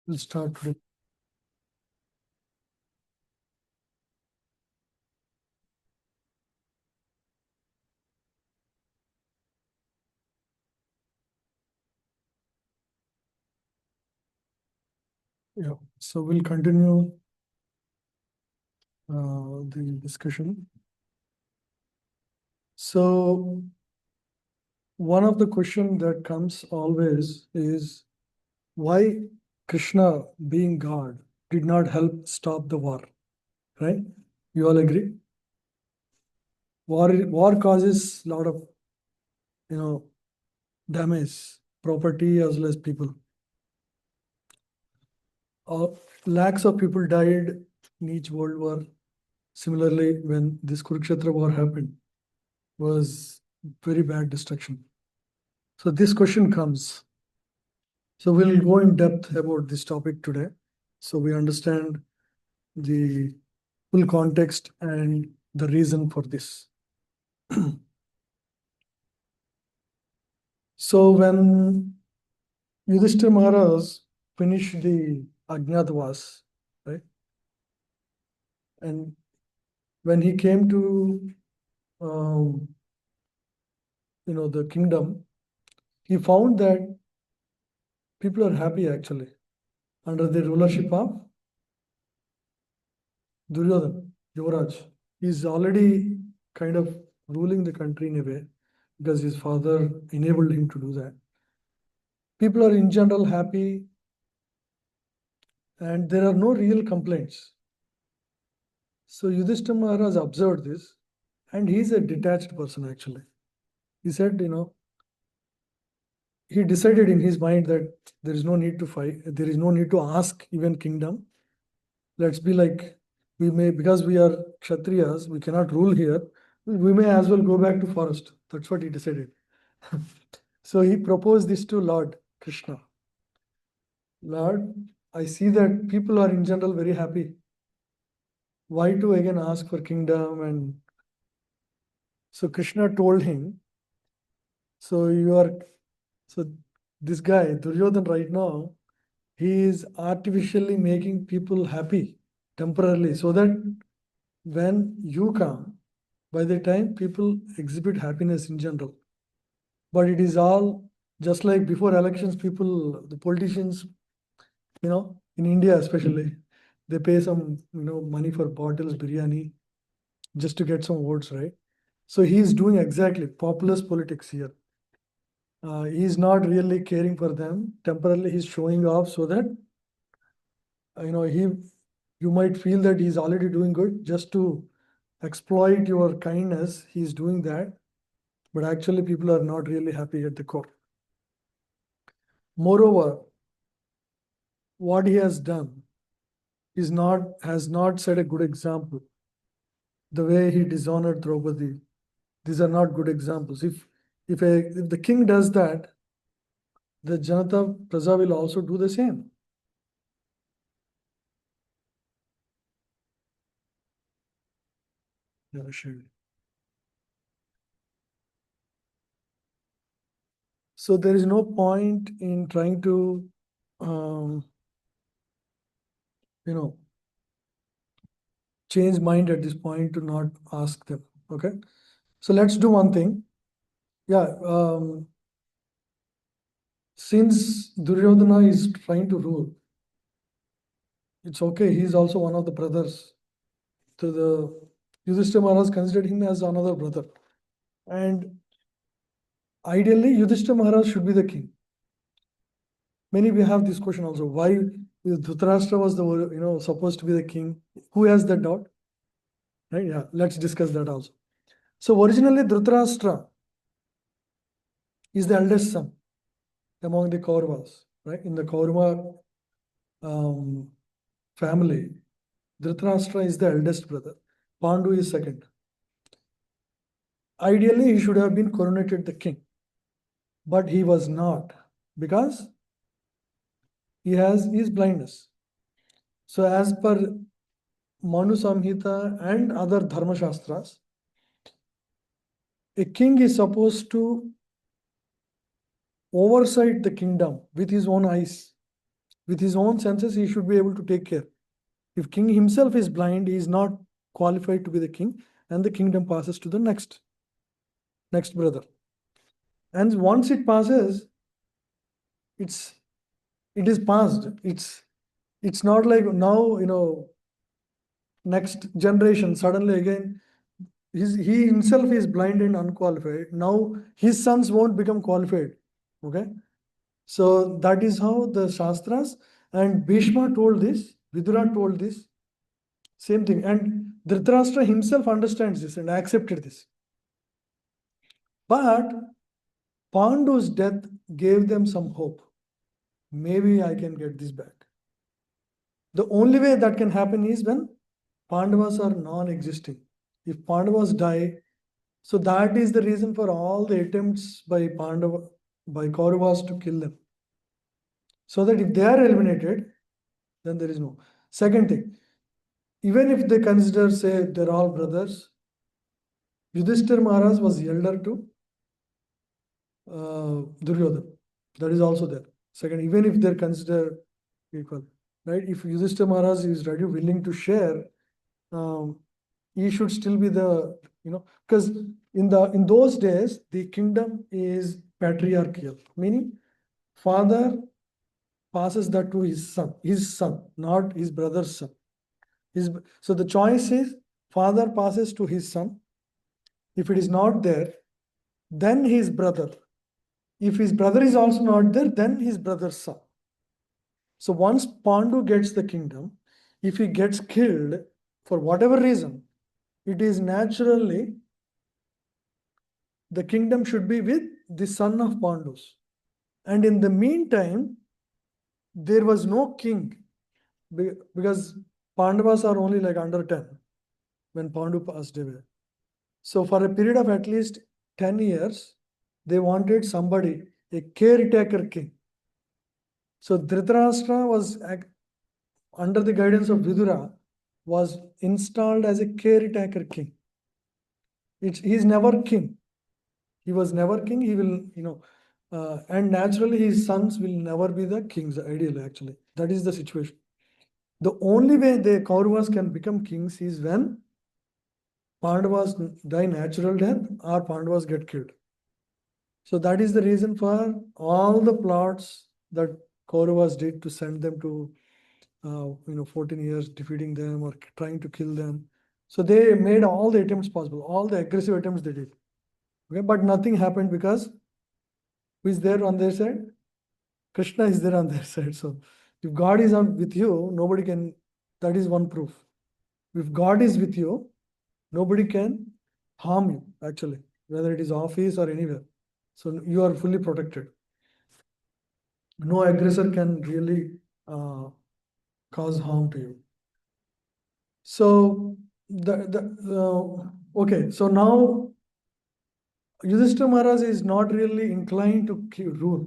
We'll start with. Yeah, so we'll continue the discussion. So one of the question that comes always is why Krishna, being God, did not help stop the war, right? You all agree? War causes a lot of you know damage, property as well as people. Uh, Lakhs of people died in each world war. Similarly, when this Kurukshetra war happened, was very bad destruction. So this question comes. So we'll go in depth about this topic today. So we understand the full context and the reason for this. So when Yudhishthira Maharaj finished the Ajnatavas, right? And when he came to um, the kingdom, he found that people are happy actually under the rulership of Duryodhana, Yuvraj. He's already kind of ruling the country in a way because his father enabled him to do that. People are in general happy and there are no real complaints. So Yudhishthira Maharaj observed this and he's a detached person actually. He said, he decided in his mind that there is no need to fight, there is no need to ask even kingdom. Let's be like, we may, because we are Kshatriyas, we cannot rule here, we may as well go back to forest. That's what he decided. So he proposed this to Lord Krishna. Lord, I see that people are in general very happy. Why to again ask for kingdom? And so Krishna told him, so you are, so this guy, Duryodhan right now, he is artificially making people happy temporarily so that when you come, by the time people exhibit happiness in general. But it is all just like before elections, people, the politicians, in India especially, they pay some, money for bottles, biryani, just to get some votes, right? So he's doing exactly populist politics here. He's not really caring for them. Temporarily, he's showing off so that you might feel that he's already doing good just to exploit your kindness. He's doing that, but actually, people are not really happy at the core. Moreover, what he has done has not set a good example. The way he dishonored Draupadi, these are not good examples. If the king does that, the Janata Praja will also do the same. Yeah, sure. So there is no point in trying to, um, you know, change mind at this point to not ask them. Okay. So let's do one thing. Yeah. Since Duryodhana is trying to rule, it's okay. He's also one of the brothers to the Yudhishthira Maharaj considered him as another brother. And ideally, Yudhishthira Maharaj should be the king. Many we have this question also. Why Dhritarashtra was the supposed to be the king? Who has that doubt? Right? Yeah, let's discuss that also. So originally Dhritarashtra is the eldest son among the Kauravas, right? In the Kaurava family, Dhritarashtra is the eldest brother. Pandu is second. Ideally, he should have been coronated the king, but he was not because he has his blindness. So, as per Manu Samhita and other Dharma Shastras, a king is supposed to oversight the kingdom with his own eyes. with his own senses, he should be able to take care. If king himself is blind, he is not qualified to be the king, and the kingdom passes to the next brother. And once it passes, it is passed. It's not like now, next generation suddenly again he himself is blind and unqualified. Now his sons won't become qualified. Okay. So that is how the Shastras, and Bhishma told this, Vidura told this, same thing. And Dhritarashtra himself understands this and accepted this. But Pandu's death gave them some hope. Maybe I can get this back. The only way that can happen is when Pandavas are non-existing. If Pandavas die, so that is the reason for all the attempts by Kauravas to kill them. So that if they are eliminated, then there is no. Second thing, even if they consider, say, they're all brothers, Yudhishthir Maharaj was elder to Duryodhana. That is also there. Second, even if they're considered equal, right? If Yudhishthir Maharaj is ready, willing to share, he should still be the, because in those days, the kingdom is patriarchal, meaning father passes that to his son, not his brother's son. So the choice is father passes to his son. If it is not there, then his brother. If his brother is also not there, then his brother's son. So once Pandu gets the kingdom, if he gets killed for whatever reason, it is naturally the kingdom should be with the son of Pandus. And in the meantime, there was no king because Pandavas are only like under 10 when Pandu passed away. So for a period of at least 10 years, they wanted somebody, a caretaker king. So Dhritarashtra was, under the guidance of Vidura, was installed as a caretaker king. He's never king. He was never king. He will, and naturally his sons will never be the kings, ideally, actually. That is the situation. The only way the Kauravas can become kings is when Pandavas die natural death or Pandavas get killed. So that is the reason for all the plots that Kauravas did to send them to, 14 years defeating them or trying to kill them. So they made all the attempts possible, all the aggressive attempts they did. Okay, but nothing happened because who is there on their side? Krishna is there on their side. So if God is with you, nobody can, that is one proof. If God is with you, nobody can harm you, actually, whether it is office or anywhere. So you are fully protected. No aggressor can really cause harm to you. So okay, so now Yudhishthira Maharaj is not really inclined to rule,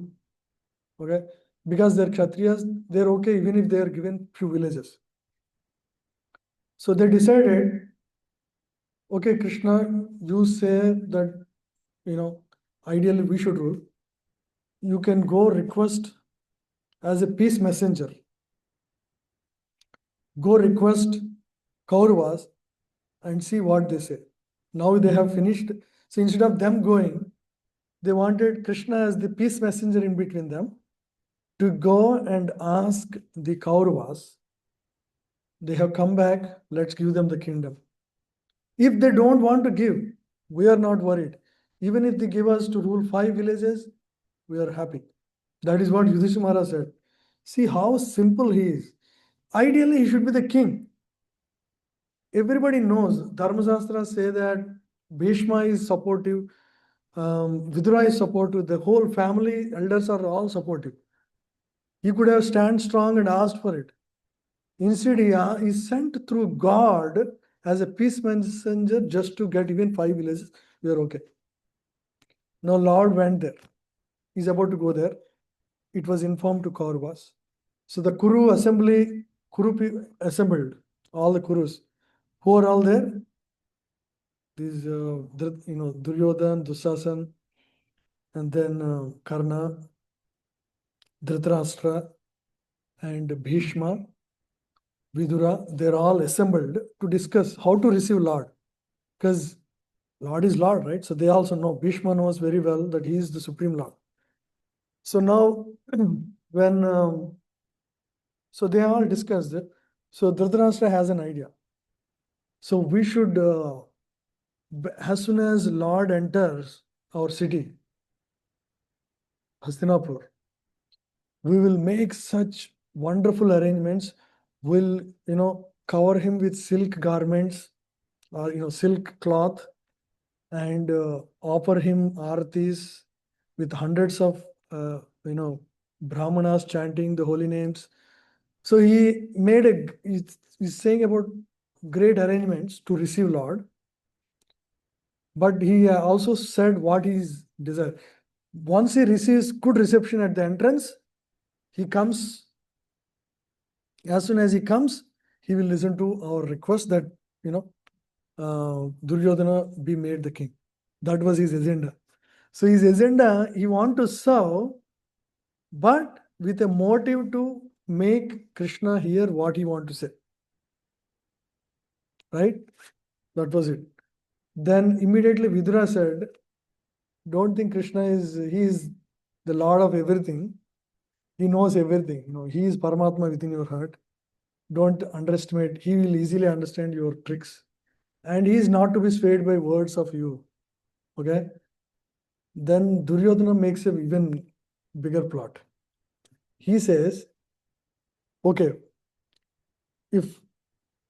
okay, because they're Kshatriyas, they're okay even if they are given few villages. So they decided, okay, Krishna, you say that, ideally we should rule. You can go request as a peace messenger. Go request Kauravas and see what they say. Now they have finished. So instead of them going, they wanted Krishna as the peace messenger in between them to go and ask the Kauravas. They have come back, let's give them the kingdom. If they don't want to give, we are not worried. Even if they give us to rule 5 villages, we are happy. That is what Yudhishthira Maharaj said. See how simple he is. Ideally, he should be the king. Everybody knows, Dharmasastras say that Bhishma is supportive, Vidura is supportive, the whole family elders are all supportive. He could have stand strong and asked for it. Instead, he sent through God as a peace messenger just to get even 5 villages. We are okay. Now Lord went there. He's about to go there. It was informed to Kauravas. So the Kuru assembled, all the Kurus. Who are all there? These, Duryodhan, Dusasan, and then Karna, Dhritarashtra, and Bhishma, Vidura, they're all assembled to discuss how to receive Lord. Because Lord is Lord, right? So they also know, Bhishma knows very well that he is the Supreme Lord. So now, when, so they all discussed it. So Dhritarashtra has an idea. So we should, as soon as Lord enters our city, Hastinapur, we will make such wonderful arrangements. We'll, cover him with silk garments or, silk cloth, and offer him aratis with hundreds of, brahmanas chanting the holy names. So he's saying about great arrangements to receive Lord, but he also said what he's desired. Once he receives good reception at the entrance, he comes. As soon as he comes, he will listen to our request that, Duryodhana be made the king. That was his agenda. So his agenda, he want to serve, but with a motive to make Krishna hear what he want to say. Right? That was it. Then immediately Vidura said, don't think Krishna he is the Lord of everything. He knows everything. He is Paramatma within your heart. Don't underestimate. He will easily understand your tricks. And he is not to be swayed by words of you. Okay? Then Duryodhana makes an even bigger plot. He says, okay, if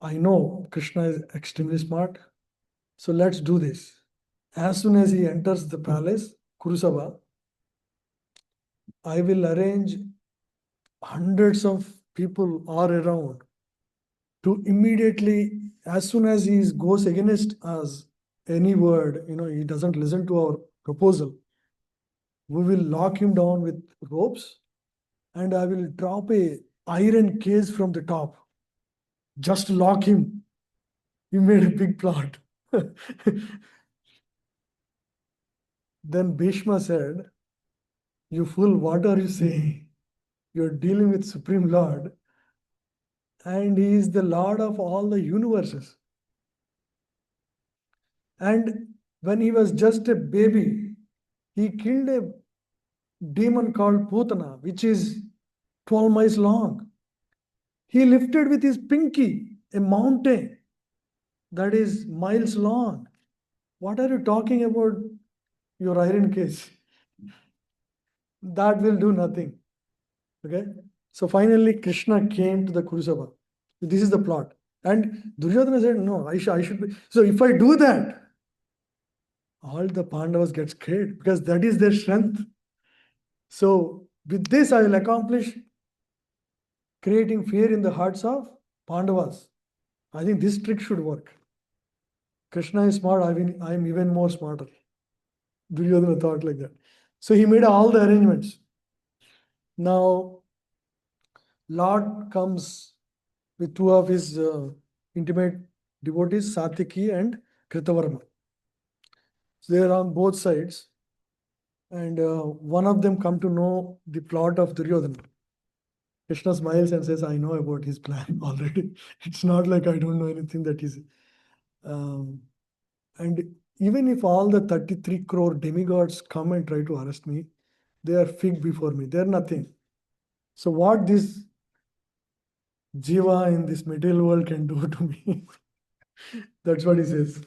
I know Krishna is extremely smart, so let's do this. As soon as he enters the palace, Kurusaba, I will arrange hundreds of people all around to immediately, as soon as he goes against us, any word, he doesn't listen to our proposal, we will lock him down with ropes, and I will drop a iron cage from the top. Just lock him. He made a big plot. Then Bhishma said, you fool, what are you saying? You're dealing with Supreme Lord, and he is the Lord of all the universes. And when he was just a baby, he killed a demon called Putana, which is 12 miles long. He lifted with his pinky a mountain that is miles long. What are you talking about, your iron cage? That will do nothing. Okay? So finally, Krishna came to the Kurusaba. This is the plot. And Duryodhana said, no, I should be. So if I do that, all the Pandavas get scared because that is their strength. So with this, I will accomplish creating fear in the hearts of Pandavas. I think this trick should work. Krishna is smart, I am even more smarter. Duryodhana thought like that. So he made all the arrangements. Now, Lord comes with two of his intimate devotees, Satyaki and Kritavarma. So they are on both sides. And one of them come to know the plot of Duryodhana. Krishna smiles and says, I know about his plan already. It's not like I don't know anything that is. And even if all the 33 crore demigods come and try to arrest me, they are fig before me. They are nothing. So what this Jiva in this material world can do to me, that's what he says.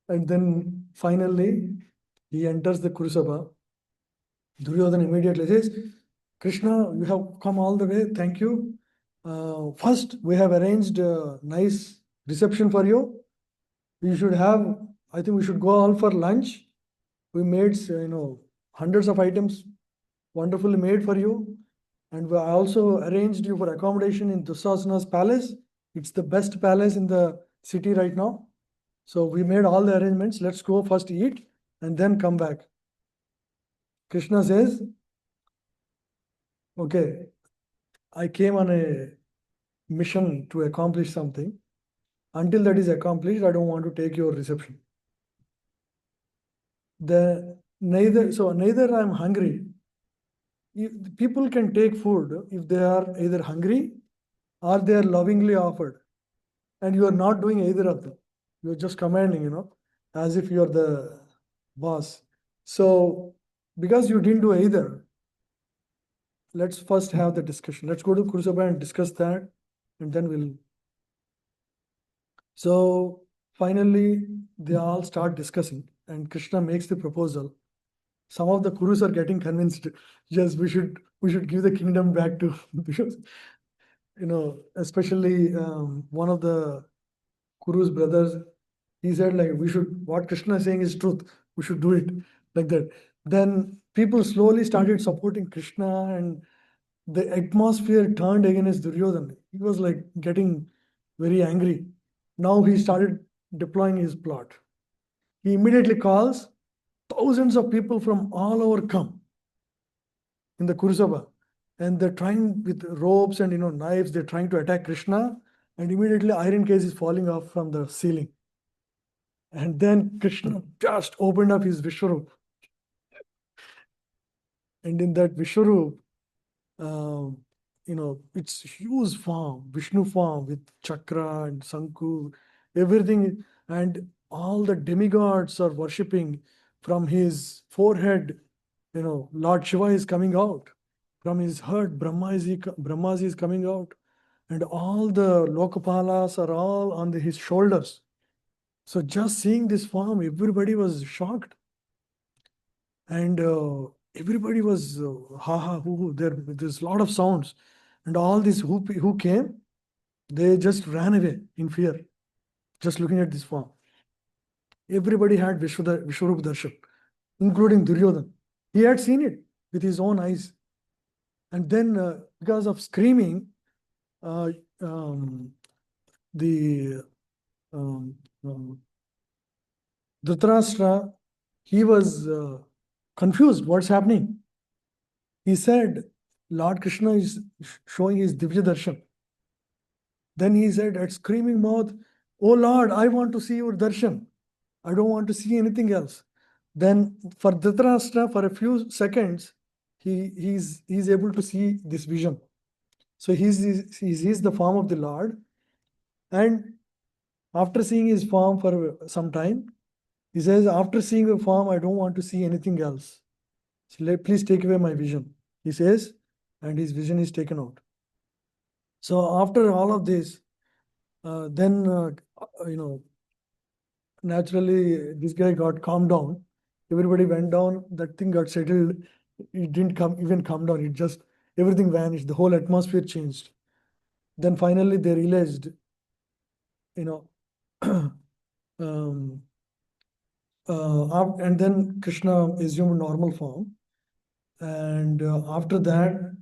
And then finally, he enters the Kurusabha. Duryodhana immediately says, Krishna, you have come all the way. Thank you. First, we have arranged a nice reception for you. We should have, I think we should go all for lunch. We made, hundreds of items wonderfully made for you. And I also arranged you for accommodation in Dusasana's palace. It's the best palace in the city right now. So we made all the arrangements. Let's go first eat and then come back. Krishna says, okay, I came on a mission to accomplish something. Until that is accomplished, I don't want to take your reception. Neither I'm hungry, People can take food if they are either hungry or they are lovingly offered, and you are not doing either of them. You're just commanding, as if you're the boss. So, because you didn't do either, let's first have the discussion. Let's go to Kurukshetra and discuss that, and then we'll. So, finally, they all start discussing, and Krishna makes the proposal. Some of the Kurus are getting convinced. Yes, we should give the kingdom back to because especially one of the Kuru's brothers. He said like we should. What Krishna is saying is truth. We should do it like that. Then people slowly started supporting Krishna, and the atmosphere turned against Duryodhana. He was like getting very angry. Now he started deploying his plot. He immediately calls thousands of people from all over come in the Kurusabha, and they're trying with ropes and knives. They're trying to attack Krishna, and immediately iron cage is falling off from the ceiling. And then Krishna just opened up his Vishwarup, and in that Vishwarup, um, it's huge form, Vishnu form with chakra and Sanku, everything, and all the demigods are worshipping from his forehead. Lord Shiva is coming out. From his heart, Brahmaji is coming out. And all the Lokapalas are all on his shoulders. So just seeing this form, everybody was shocked. And everybody was ha ha hoo hoo. There's a lot of sounds. And all these who came, they just ran away in fear, just looking at this form. Everybody had Vishwarup Darshan, including Duryodhana. He had seen it with his own eyes. And then, because of screaming, uh, um, the Dhritarashtra, he was confused. What's happening? He said, Lord Krishna is showing his Divya Darshan. Then he said at screaming mouth, Oh Lord, I want to see your darshan. I don't want to see anything else. Then for Dhritarashtra, for a few seconds, he's able to see this vision. So he sees the form of the Lord, and after seeing his form for some time, he says, after seeing the form, I don't want to see anything else. So please take away my vision. He says, and his vision is taken out. So after all of this, then naturally this guy got calmed down. Everybody went down. That thing got settled. It didn't even come down. It just everything vanished. The whole atmosphere changed. Then finally they realized, you know, um, and then Krishna assumed normal form. And after that,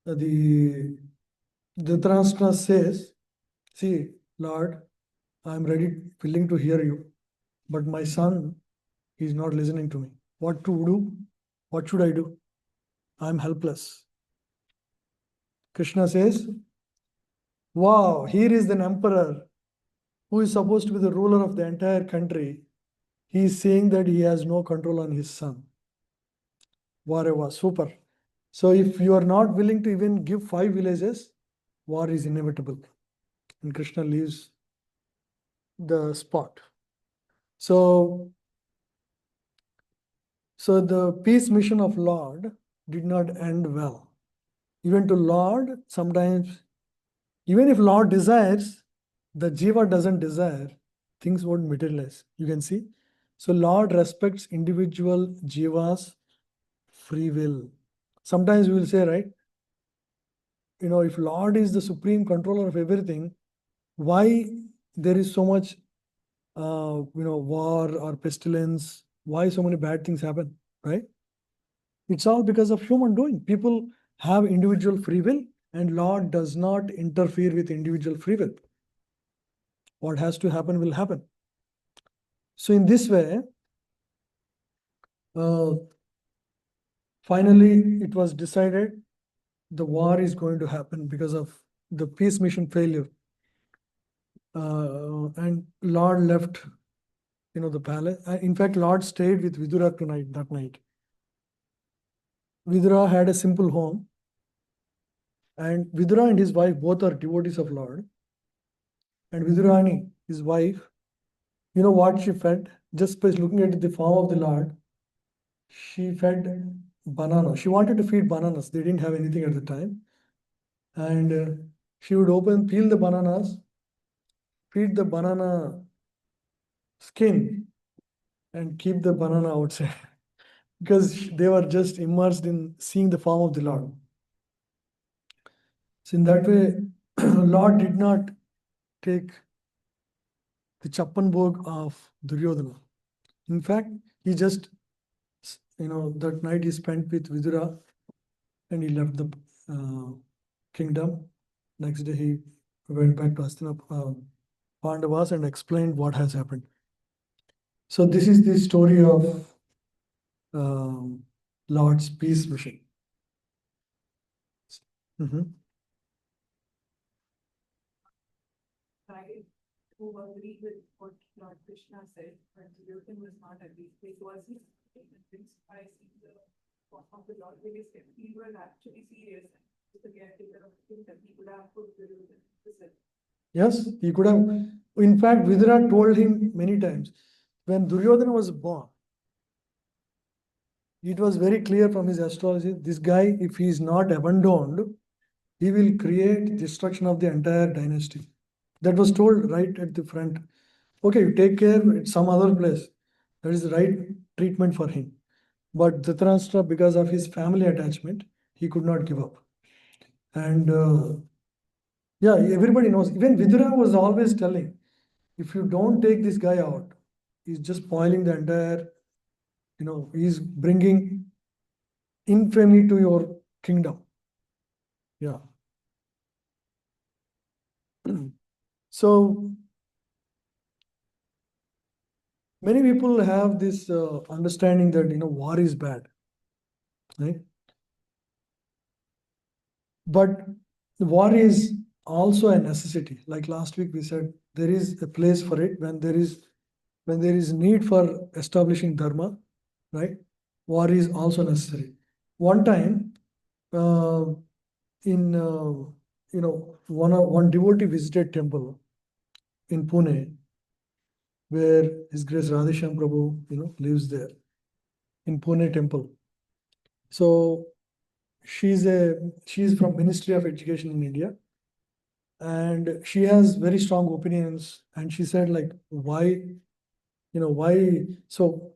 the Dhritarashtra says, "See, Lord, I am ready, willing to hear you, but my son is not listening to me. What to do? What should I do? I am helpless." Krishna says, "Wow, here is an emperor who is supposed to be the ruler of the entire country. He is saying that he has no control on his son. Whatever, super. So if you are not willing to even give 5 villages, war is inevitable." And Krishna leaves the spot. So the peace mission of Lord did not end well. Even to Lord, sometimes, even if Lord desires, the Jiva doesn't desire, things won't materialize. You can see. So Lord respects individual Jiva's free will. Sometimes we will say, right, if Lord is the supreme controller of everything, why there is so much, war or pestilence? Why so many bad things happen, right? It's all because of human doing. People have individual free will, and Lord does not interfere with individual free will. What has to happen will happen. So in this way, uh, finally, it was decided the war is going to happen because of the peace mission failure. And Lord left, the palace. In fact, Lord stayed with Vidura that night. Vidura had a simple home, and Vidura and his wife both are devotees of Lord. And Vidurani, his wife, you know what she fed? Just by looking at the form of the Lord, she fed banana. She wanted to feed bananas. They didn't have anything at the time. And she would peel the bananas, feed the banana skin, and keep the banana outside because they were just immersed in seeing the form of the Lord. So in that way, Lord did not take the Chappan of Duryodhana. In fact, he just, that night he spent with Vidura and he left the kingdom. Next day he went back to Pandavas and explained what has happened. So this is the story of Lord's peace mission. Mhm. I who agree with what Lord Krishna said, but Duryodhana was not agreed. It was his statement. I see the form of the Lord because he was actually serious. The caretaker of the kingdom, he could have put Duryodhana to sleep. Yes, he could have. In fact, Vidura told him many times when Duryodhana was born, it was very clear from his astrology this guy, if he is not abandoned, he will create destruction of the entire dynasty. That was told right at the front. Okay, you take care at some other place. That is the right treatment for him. But Dhritarashtra, because of his family attachment, he could not give up. And yeah, everybody knows. Even Vidura was always telling, if you don't take this guy out, he's just spoiling the entire, he's bringing infamy to your kingdom. Yeah. So many people have this understanding that war is bad, right? But war is also a necessity. Like last week we said, there is a place for it when there is need for establishing dharma, right? War is also necessary. One time, uh, in one devotee visited temple in Pune, where His Grace Radheshyam Prabhu lives there in Pune temple. So she's from Ministry of Education in India, and she has very strong opinions. And she said like, why? So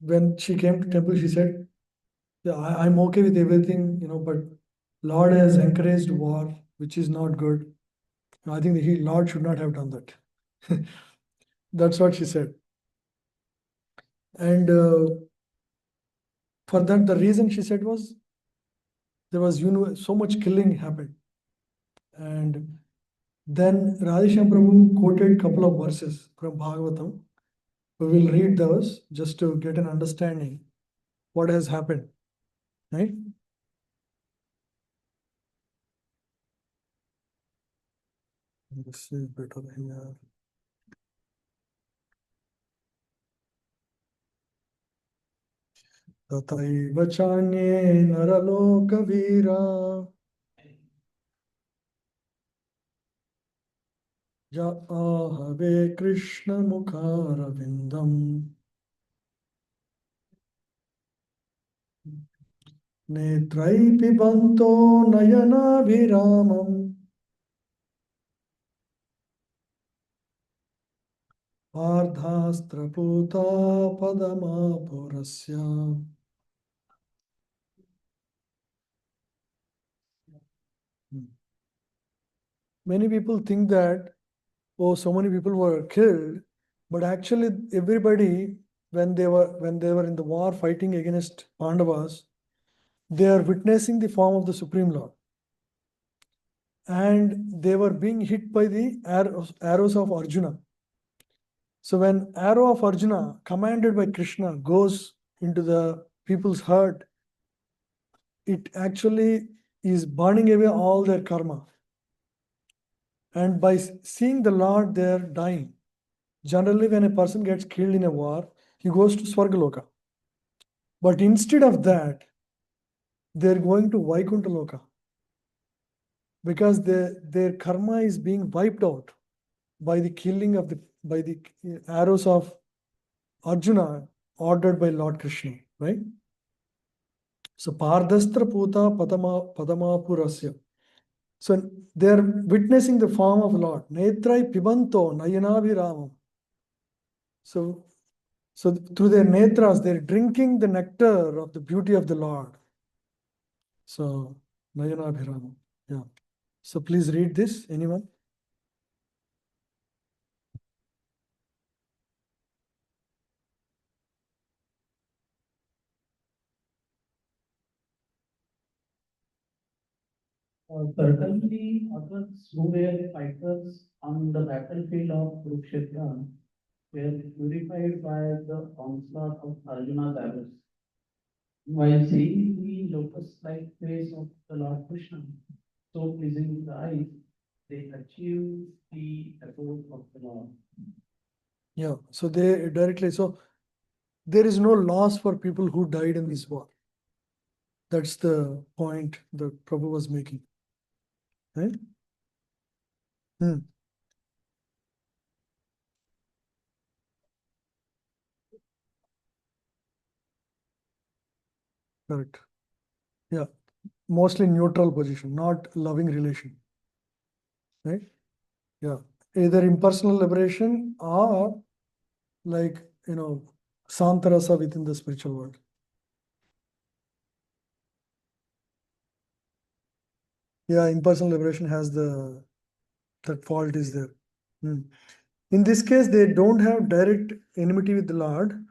when she came to temple, she said, yeah, I'm okay with everything, but Lord has encouraged war, which is not good. I think Lord should not have done that. That's what she said. And for that, the reason she said was there was so much killing happened. And then Radheshyam Prabhu quoted couple of verses from Bhagavatam. We will read those just to get an understanding what has happened, right? This is better here. तथैव चान्ये नरलोकवीरा य आहवे कृष्णमुखारविन्दम् नेत्रै पिबन्तो नयनाभिरामम् पार्थास्त्रपूता पदमापुरस्य. Many people think that, oh, so many people were killed, but actually everybody, when they were in the war fighting against Pandavas, they are witnessing the form of the Supreme Lord. And they were being hit by the arrows of Arjuna. So when arrow of Arjuna, commanded by Krishna, goes into the people's heart, it actually is burning away all their karma. And by seeing the Lord there dying, generally when a person gets killed in a war, he goes to Swargaloka. But instead of that, they're going to Vaikuntha Loka because their karma is being wiped out by the killing of by the arrows of Arjuna ordered by Lord Krishna, right? So Pardastra Puta Padamapurasya. So they are witnessing the form of Lord. Netrai Pibanto Nayanabhiramam. So through their netras, they're drinking the nectar of the beauty of the Lord. So Nayanabhiramam. Yeah. So please read this. Anyone? Certainly, others who were fighters on the battlefield of Kurukshetra were purified by the onslaught of Arjuna's arrows. While seeing the lotus-like face of the Lord Krishna, so pleasing to the eyes, they achieved the abode of the Lord. Yeah. So they directly, so there is no loss for people who died in this war. That's the point that Prabhu was making. Right? Correct. Yeah. Mostly neutral position, not loving relation. Right? Yeah. Either impersonal liberation or like, Santarasa within the spiritual world. Yeah, impersonal liberation has that fault is there. In this case, they don't have direct enmity with the Lord,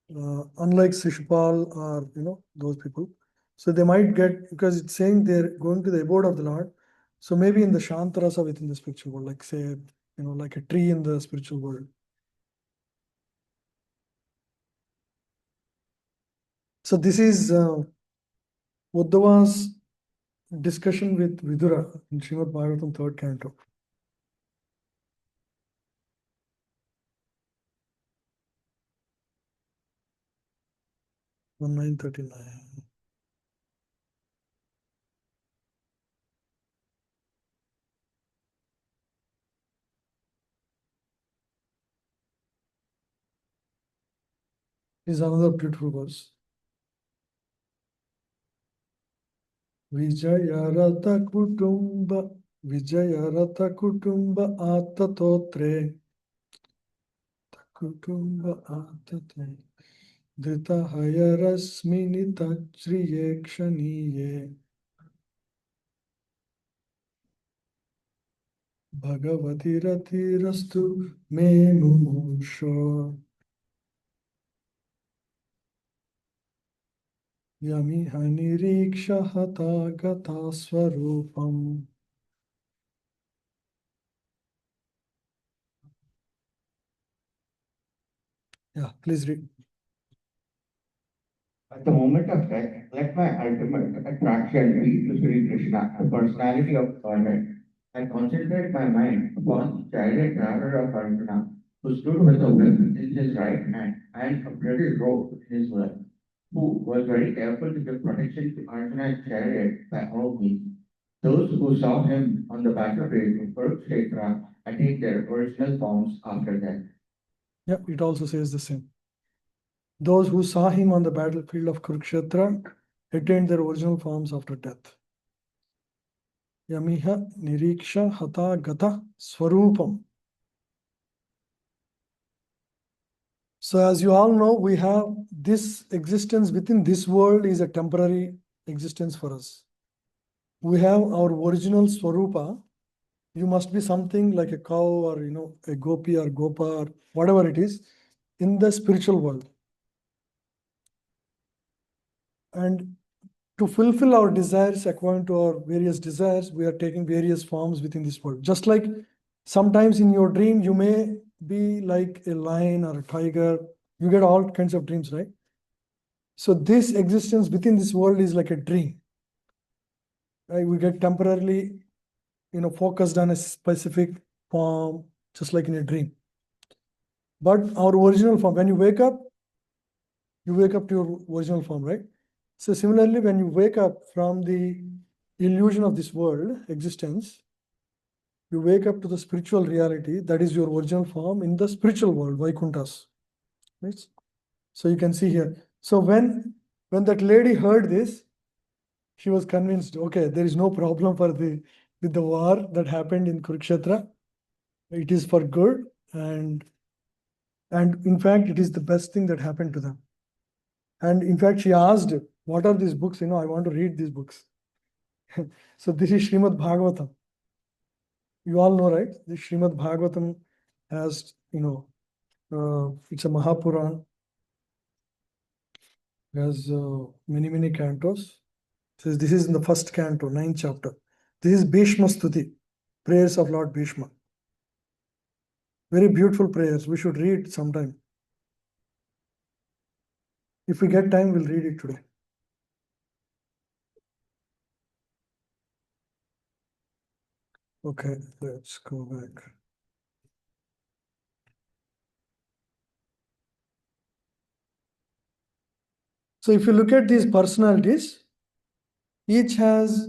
unlike Shishupal or those people. So they might get, because it's saying they're going to the abode of the Lord. So maybe in the Shantarasa within the spiritual world, like say, like a tree in the spiritual world. So this is Uddhava's discussion with Vidura in Srimad Bhagavatam 3rd canto. 1939. Is another beautiful verse. Vijayarata Kutumba Atatotre Kutumba Atate Drita Hayarasmini Tajriye Kshaniye Bhagavati Ratirastu Me Mumusho Yami Haniriksha Hata Gata Swarupam. Yeah, please read. At the moment of death, let my ultimate attraction be to Sri Krishna, the personality of Godhead. I concentrate my mind upon the chariot driver of Arjuna, who stood with a whip in his right hand and a bridal rope in his left, who was very careful to give protection to Arjuna's chariot by all means. Those who saw him on the battlefield of Kurukshetra attained their original forms after death. Yeah, it also says the same. Those who saw him on the battlefield of Kurukshetra attained their original forms after death. Yamiha Niriksha Hata Gata Swarupam. So as you all know, we have this existence within this world is a temporary existence for us. We have our original Swarupa. You must be something like a cow or a gopi or gopa or whatever it is in the spiritual world. And to fulfill our desires according to our various desires, we are taking various forms within this world. Just like sometimes in your dream, you may be like a lion or a tiger. You get all kinds of dreams, right? So this existence within this world is like a dream. Right? We get temporarily, focused on a specific form, just like in a dream. But our original form, when you wake up to your original form, right? So similarly, when you wake up from the illusion of this world existence, you wake up to the spiritual reality that is your original form in the spiritual world, Vaikunthas. Right? So you can see here. So when that lady heard this, she was convinced, okay, there is no problem with the war that happened in Kurukshetra. It is for good, and in fact, it is the best thing that happened to them. And in fact, she asked, what are these books? I want to read these books. So this is Srimad Bhagavatam. You all know, right? This Srimad Bhagavatam has, it's a Mahapuran, has many cantos. So this is in the first canto, 9th chapter. This is Bhishma Stuti, prayers of Lord Bhishma. Very beautiful prayers. We should read sometime. If we get time, we'll read it today. Okay, let's go back. So if you look at these personalities, each has,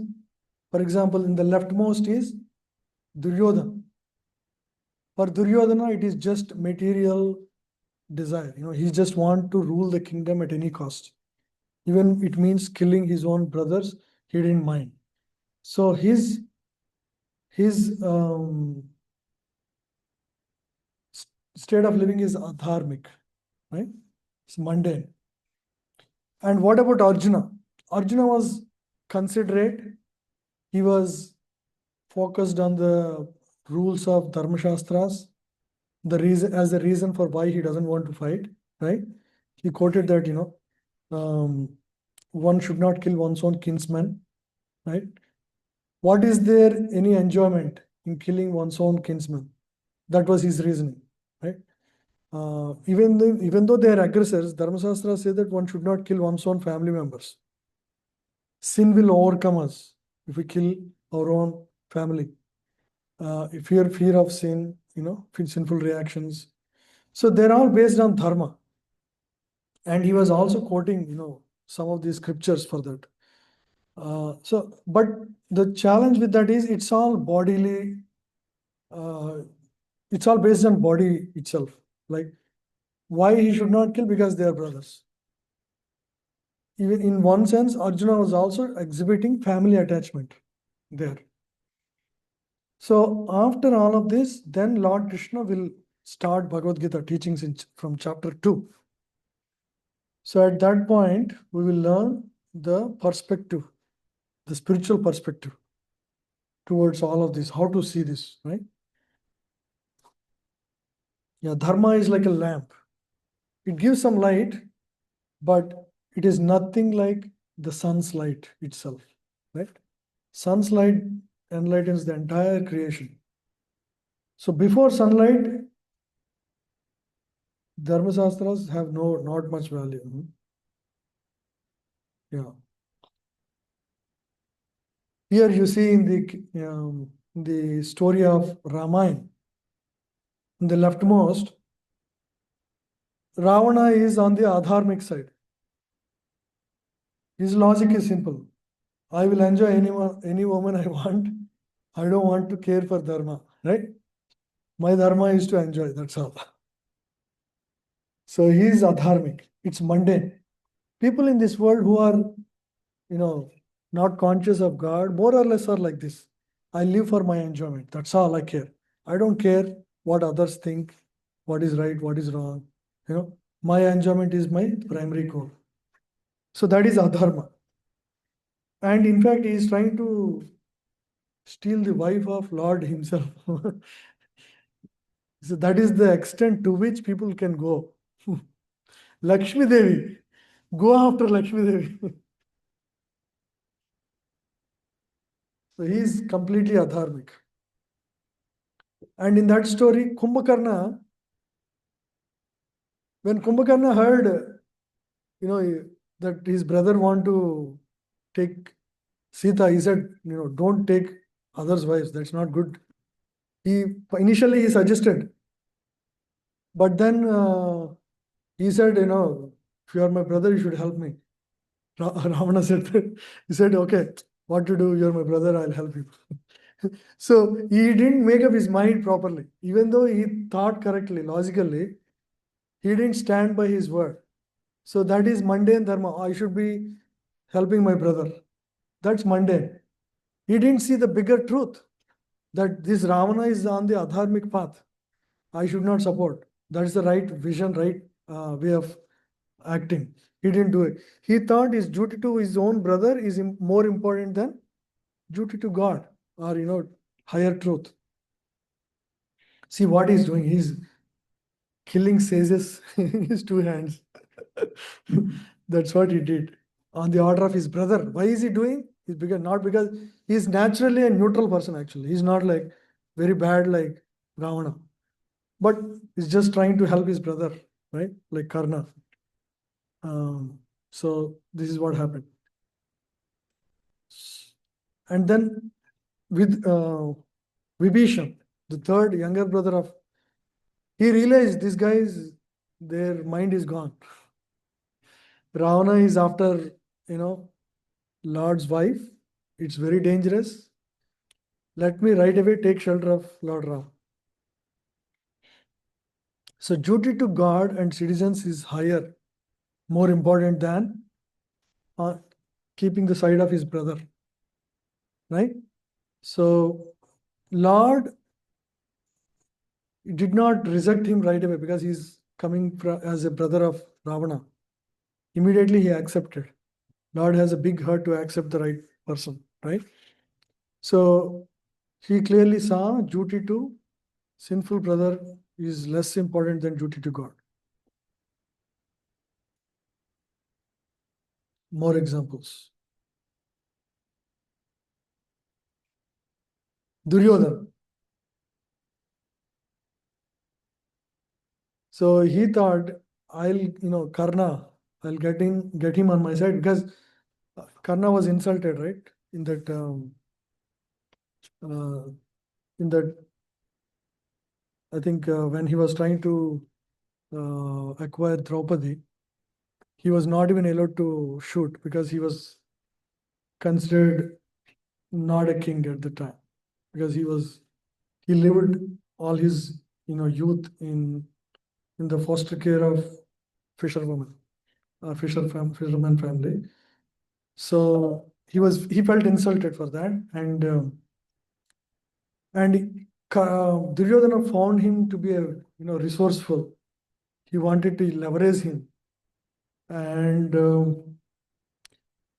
for example, in the leftmost is Duryodhana. For Duryodhana, it is just material desire. He just want to rule the kingdom at any cost. Even it means killing his own brothers, he didn't mind. So his state of living is adharmic, right? It's mundane. And what about Arjuna? Arjuna was considerate. He was focused on the rules of Dharma Shastras, as the reason for why he doesn't want to fight, right? He quoted that, one should not kill one's own kinsman, right? What is there any enjoyment in killing one's own kinsman? That was his reasoning, right? Even though they are aggressors, Dharma Shastra says that one should not kill one's own family members. Sin will overcome us if we kill our own family. Fear of sin, sinful reactions. So they're all based on dharma. And he was also quoting, some of these scriptures for that. But the challenge with that is it's all bodily, it's all based on body itself. Like, why he should not kill? Because they are brothers. Even in one sense, Arjuna was also exhibiting family attachment there. So after all of this, then Lord Krishna will start Bhagavad Gita teachings from chapter 2. So at that point, we will learn the perspective, the spiritual perspective towards all of this, how to see this, right? Yeah, dharma is like a lamp. It gives some light, but it is nothing like the sun's light itself, right? Sun's light enlightens the entire creation. So before sunlight, Dharma Shastras have not much value. Yeah. Here you see in the story of Ramayana, in the leftmost, Ravana is on the adharmic side. His logic is simple. I will enjoy any woman I want. I don't want to care for dharma, right? My dharma is to enjoy, that's all. So he is adharmic. It's mundane. People in this world who are, not conscious of God, more or less are like this. I live for my enjoyment. That's all I care. I don't care what others think, what is right, what is wrong. My enjoyment is my primary goal. So that is adharma. And in fact, he is trying to steal the wife of Lord himself. So that is the extent to which people can go. Lakshmi Devi, go after Lakshmi Devi. So he is completely adharmic. And in that story, Kumbhakarna, when Kumbhakarna heard, that his brother want to take Sita, he said, don't take others' wives. That's not good. Initially he suggested, but then he said, if you are my brother, you should help me. Ravana said that, he said, okay, what to do? You're my brother, I'll help you. So he didn't make up his mind properly. Even though he thought correctly, logically, he didn't stand by his word. So that is mundane dharma. I should be helping my brother. That's mundane. He didn't see the bigger truth that this Ravana is on the adharmic path. I should not support. That's the right vision, right way of acting. He didn't do it. He thought his duty to his own brother is more important than duty to God or higher truth. See what he's doing. He's killing sages in his two hands. That's what he did on the order of his brother. Why is he doing? He's because not because he's naturally a neutral person. Actually, he's not like very bad like Ravana, but he's just trying to help his brother, right? Like Karna. So this is what happened. And then with Vibhishan, the third younger brother of, he realized these guys, their mind is gone. Ravana is after, Lord's wife. It's very dangerous. Let me right away take shelter of Lord Ram. So duty to God and citizens is higher, more important than keeping the side of his brother. Right? So Lord did not reject him right away because he's coming as a brother of Ravana. Immediately he accepted. Lord has a big heart to accept the right person, right? So he clearly saw duty to sinful brother is less important than duty to God. More examples. Duryodhana. So he thought, Karna, I'll get him on my side because Karna was insulted, right? In that I think when he was trying to acquire Draupadi, he was not even allowed to shoot because he was considered not a king at the time because he lived all his youth in the foster care of fisherwoman, fisherman family. So he felt insulted for that, and Duryodhana found him to be a resourceful. He wanted to leverage him, and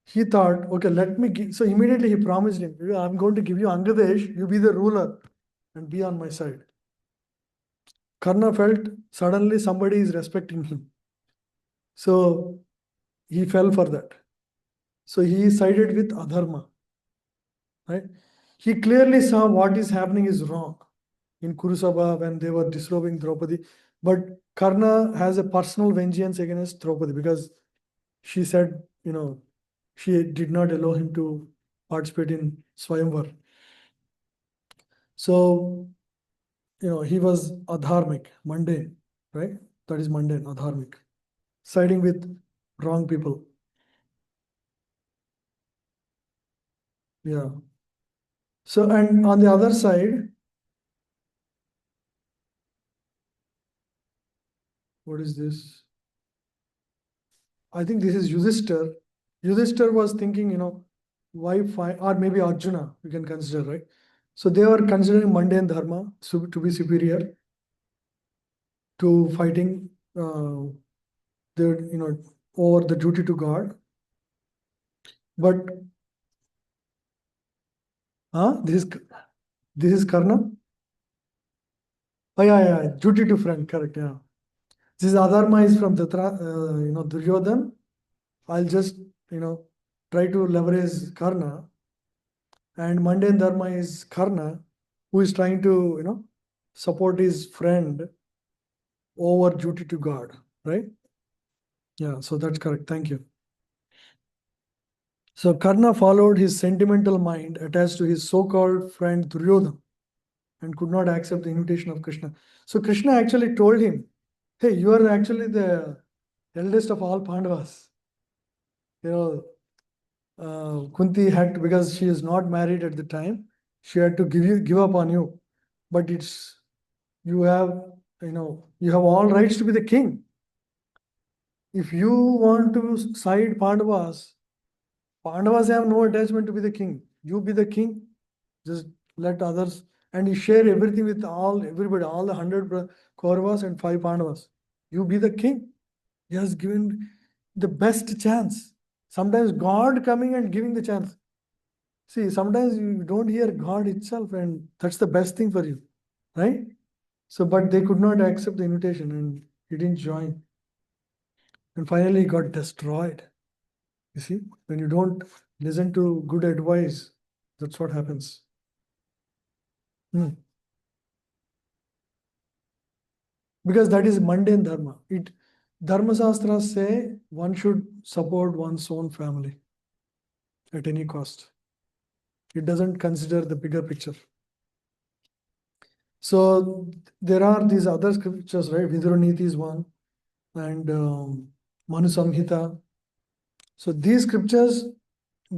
he thought, okay, let me give. So immediately he promised him, I'm going to give you Angadesh. You be the ruler, and be on my side. Karna felt suddenly somebody is respecting him, so he fell for that. So he sided with Adharma. Right? He clearly saw what is happening is wrong in Kurusabha when they were disrobing Draupadi. But Karna has a personal vengeance against Draupadi because she said, she did not allow him to participate in Swayamvar. So, he was adharmic, mundane, right? That is mundane, adharmic, siding with wrong people. Yeah. So, and on the other side, what is this? I think this is Yudhishthir. Yudhishthir was thinking, why fight, or maybe Arjuna, we can consider, right? So they were considering mundane dharma to be superior to fighting over the duty to God. But this is Karna. Oh yeah, duty to friend, correct, yeah. This adharma is from Duryodhan. I'll just, try to leverage Karna. And mundane dharma is Karna, who is trying to, support his friend over duty to God, right? Yeah, so that's correct. Thank you. So Karna followed his sentimental mind attached to his so-called friend Duryodhana and could not accept the invitation of Krishna. So Krishna actually told him, hey, you are actually the eldest of all Pandavas. you know, Kunti had to, because she is not married at the time, she had to give up on you. But it's, you have, you have all rights to be the king. If you want to side Pandavas have no attachment to be the king. You be the king, just let others, and you share everything with everybody, all the 100 Kauravas and 5 Pandavas. You be the king. He has given the best chance. Sometimes God coming and giving the chance. See, sometimes you don't hear God itself, and that's the best thing for you, right? So, but they could not accept the invitation and he didn't join. And finally, he got destroyed. You see, when you don't listen to good advice, that's what happens. Because that is mundane dharma. Dharma Shastras say one should support one's own family at any cost. It doesn't consider the bigger picture. So there are these other scriptures, right? Viduruniti is one, and Manu Samhita. So these scriptures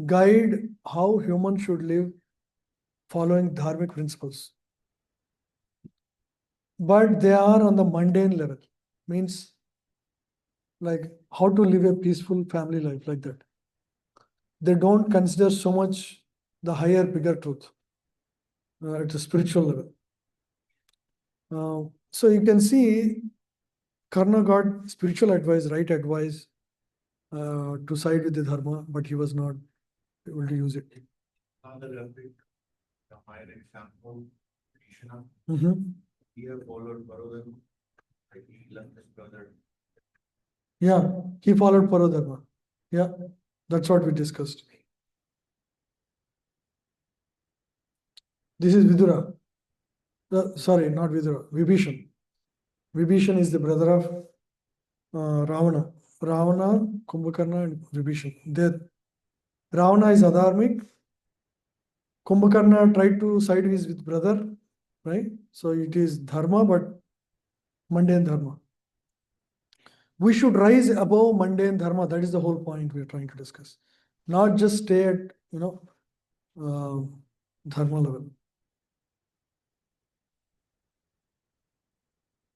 guide how humans should live following dharmic principles. But they are on the mundane level, means like how to live a peaceful family life, like that. They don't consider so much the higher, bigger truth at a spiritual level. So you can see Karna got spiritual advice, right advice to side with the dharma, but he was not able to use it. Another the higher example, Krishna, Mhm. he have followed Barodhan, like he left his brother. Yeah, he followed Parodharma. Yeah, that's what we discussed. This is Vidura. Sorry, not Vidura, Vibhishan. Vibhishan is the brother of Ravana. Ravana, Kumbhakarna, and Vibhishan. Ravana is adharmic. Kumbhakarna tried to side with brother, right? So it is dharma, but mundane dharma. We should rise above mundane dharma. That is the whole point we are trying to discuss. Not just stay at, dharma level.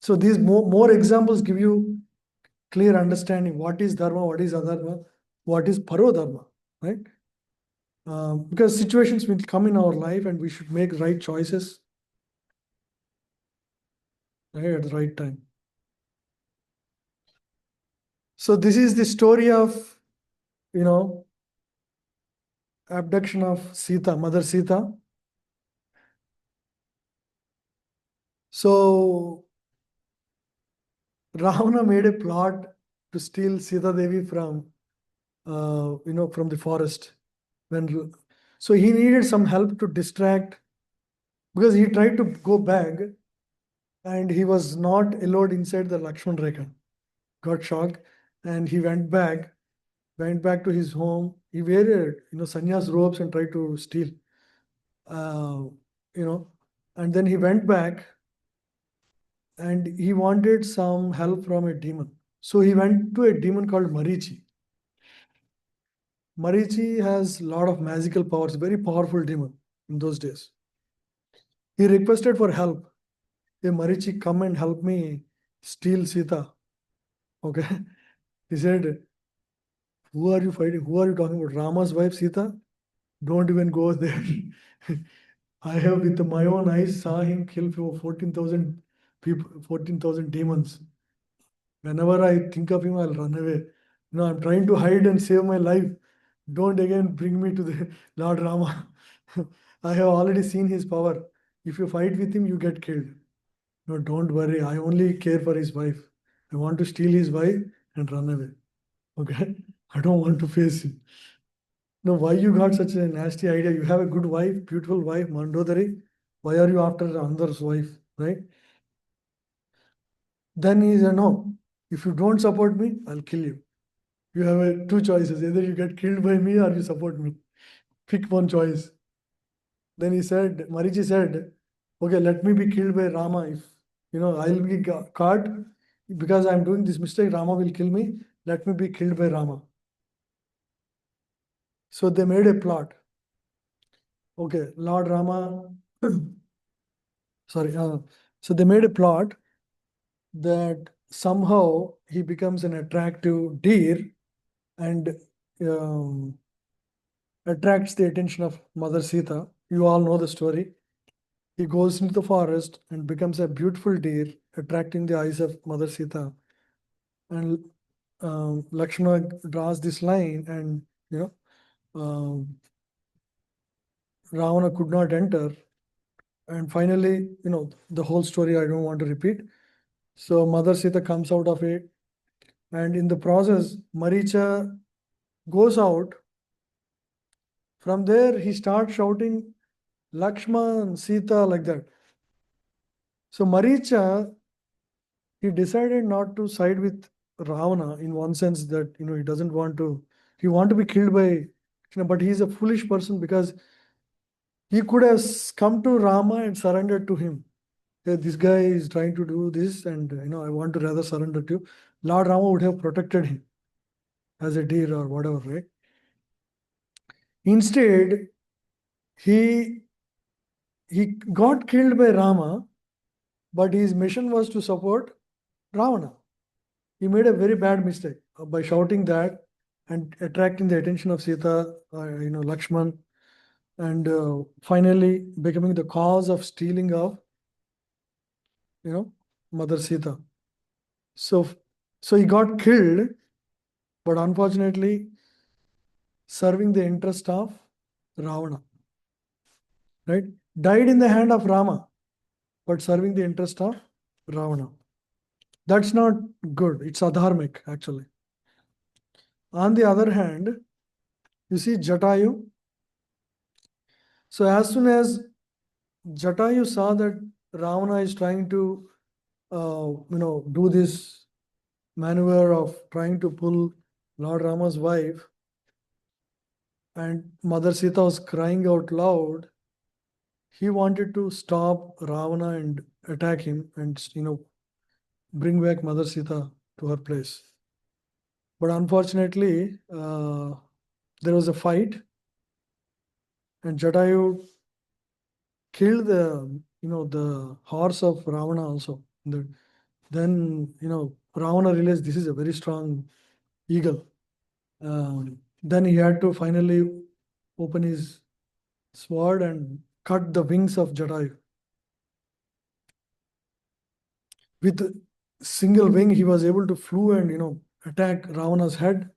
So these more examples give you clear understanding what is dharma, what is adharma, what is parodharma, right? Because situations will come in our life and we should make right choices, right, at the right time. So this is the story of, abduction of Sita, Mother Sita. So Ravana made a plot to steal Sita Devi from, from the forest. So he needed some help to distract, because he tried to go back and he was not allowed inside the Lakshman Rekha. Got shocked and he went back to his home. He wore, sannyas robes and tried to steal. And then he went back and he wanted some help from a demon. So he went to a demon called Marichi. Marichi has a lot of magical powers, very powerful demon in those days. He requested for help. Hey, Marichi, come and help me steal Sita. Okay. He said, who are you fighting? Who are you talking about? Rama's wife Sita? Don't even go there. I have with my own eyes saw him kill 14,000 people, 14,000 demons. Whenever I think of him, I'll run away. I'm trying to hide and save my life. Don't again bring me to the Lord Rama. I have already seen his power. If you fight with him, you get killed. No, don't worry. I only care for his wife. I want to steal his wife and run away. Okay? I don't want to face him. No, why you got such a nasty idea? You have a good wife, beautiful wife, Mandodari. Why are you after another's wife? Right? Then he said, no, if you don't support me, I'll kill you. You have two choices. Either you get killed by me or you support me. Pick one choice. Then he said, Marichi said, okay, let me be killed by Rama. If, I'll be caught because I'm doing this mistake, Rama will kill me. Let me be killed by Rama. So they made a plot. Okay, Lord Rama, sorry, so they made a plot that somehow he becomes an attractive deer and um, attracts the attention of Mother Sita. You all know the story. He goes into the forest and becomes a beautiful deer, attracting the eyes of Mother Sita. And Lakshmana draws this line, and Ravana could not enter. And finally, the whole story I don't want to repeat. So Mother Sita comes out of it, and in the process, Maricha goes out. From there, he starts shouting, Lakshman, Sita, like that. So Maricha, he decided not to side with Ravana in one sense that, he doesn't want to, he want to be killed by Krishna, but he's a foolish person because he could have come to Rama and surrendered to him. Hey, this guy is trying to do this and, I want to rather surrender to you. Lord Rama would have protected him as a deer or whatever, right? Instead, he got killed by Rama, but his mission was to support Ravana. He made a very bad mistake by shouting that and attracting the attention of Sita, Lakshman, and finally becoming the cause of stealing of, Mother Sita. So he got killed, but unfortunately serving the interest of Ravana, right? Died in the hand of Rama, but serving the interest of Ravana. That's not good. It's adharmic, actually. On the other hand, you see Jatayu. So as soon as Jatayu saw that Ravana is trying to, do this maneuver of trying to pull Lord Rama's wife, and Mother Sita was crying out loud, he wanted to stop Ravana and attack him and, bring back Mother Sita to her place. But unfortunately, there was a fight, and Jatayu killed the horse of Ravana also. Then Ravana realized this is a very strong eagle. Then he had to finally open his sword and cut the wings of Jatayu. With single wing, he was able to flew and attack Ravana's head,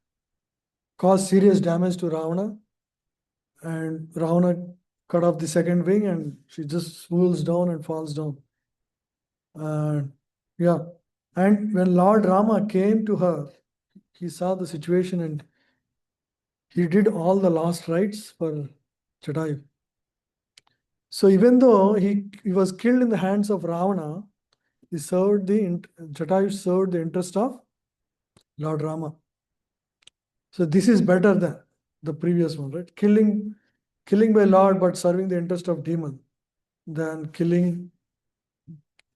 cause serious damage to Ravana, and Ravana cut off the second wing, and she just swools down and falls down. Yeah, and when Lord Rama came to her, he saw the situation and he did all the last rites for Jatayu. So even though he was killed in the hands of Ravana, Jatayu served the interest of Lord Rama. So this is better than the previous one, right? Killing by Lord but serving the interest of demon than getting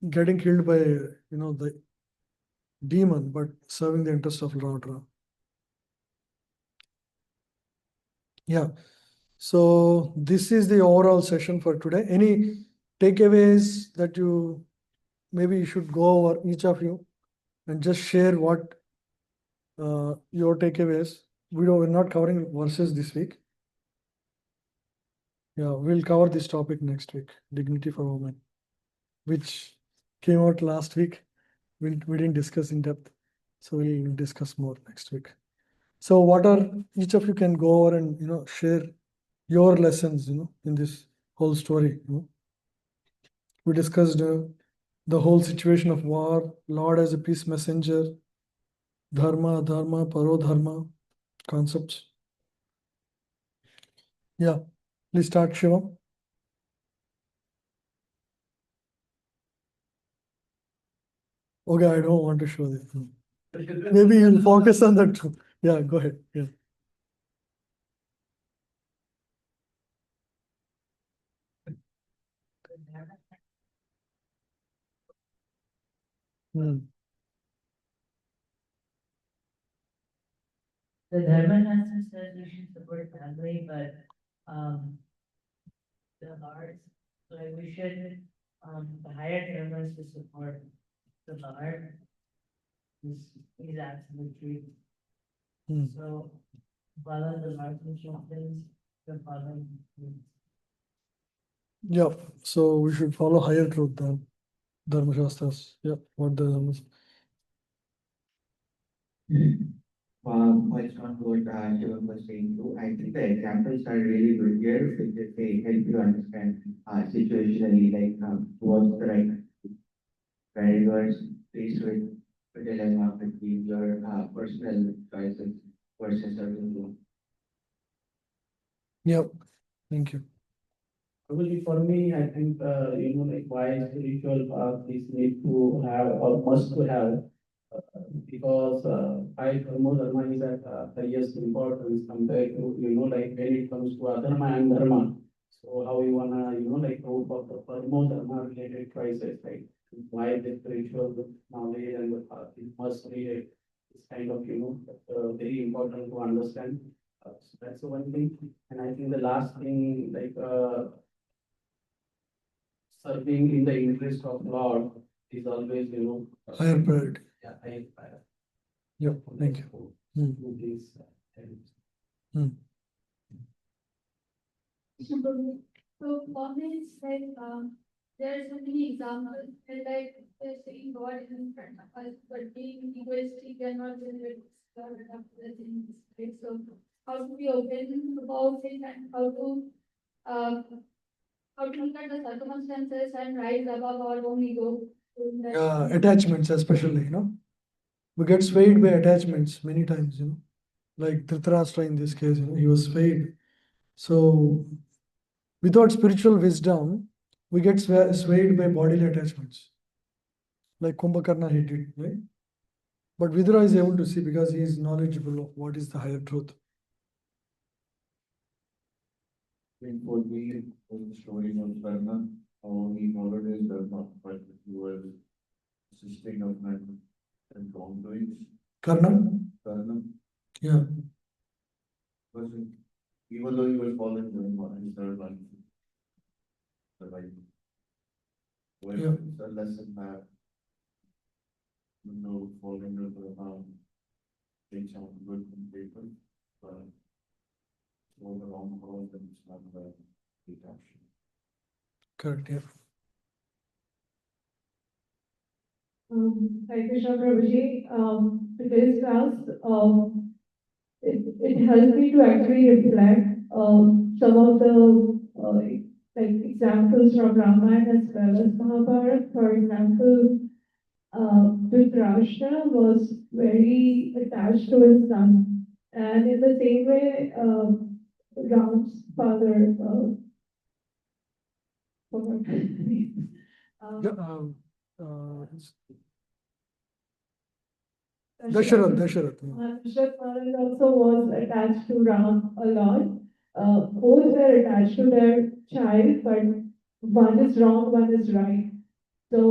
killed by the demon but serving the interest of Lord Rama. Yeah. So this is the overall session for today. Any takeaways that maybe you should go over, each of you, and just share what your takeaways. We're not covering verses this week. Yeah, we'll cover this topic next week, dignity for women, which came out last week. We didn't discuss in depth, so we'll discuss more next week. So what are, each of you can go over and share your lessons in this whole story. We discussed the whole situation of war, Lord as a peace messenger, dharma, adharma, parodharma concepts. Yeah, please start, Shiva. Okay, I don't want to show this. Maybe you'll focus on that too. Yeah, go ahead. Yeah. The Dharma has Krishna says we should support family, but, the Lord, like we should, the higher dharmas to support the Lord. Is absolute truth. Hmm. So, follow the Lord's instructions, to follow. Yeah, so we should follow higher truth than Dharma Shastras. Yeah, what the Dharmas. Based on what Shivam was saying too, I think the examples are really good here because they help you understand situationally, like what's the right where you are faced with a dilemma between your personal choices versus certain law. Yeah, thank you. Probably for me, I think, like why spiritual path is need to have or must to have, because I dharma is at highest importance compared to, like when it comes to adharma and dharma. So how you wanna, like go for the dharma related choices, like why the spiritual knowledge and the path is must be is kind of, very important to understand. So that's the one thing. And I think the last thing, like, serving in the interest of Lord is always, Higher priority. yeah, higher priority. Yeah, thank you. Hmm. To this, So comments like there are so many examples and like they're saying God is in front of us, but being egoistic and not generous God enough to the things. Right? So how to be open about it and um how to look at the circumstances and rise above our own ego. Attachments especially, we get swayed by attachments many times, like Dhritarashtra in this case, he was swayed. So without spiritual wisdom, we get swayed by bodily attachments, like Kumbhakarna he did, right? But Vidura is able to see because he is knowledgeable of what is the higher truth. think for me, was the story of Karna, how he followed his dharma, but he was assisting of men and wrongdoings. Karna? Karna, Yeah. was even though he was following dharma, his third life, survived. Well, Yeah. it's a lesson that, following the dharma, things sound good on paper, but all the wrong cause and it's not the right action. Correct, yeah. Hi, Krishna Prabhuji. Today's class, it helped me to actually reflect some of the like examples from Ramayana as well as Mahabharata. For example, Dhritarashtra was very attached to his son, and in the same way, Ram's father, forgot his name. Dasharath. Yeah. Krishna also was attached to Ram a lot. Both were attached to their child, but one is wrong, one is right. So,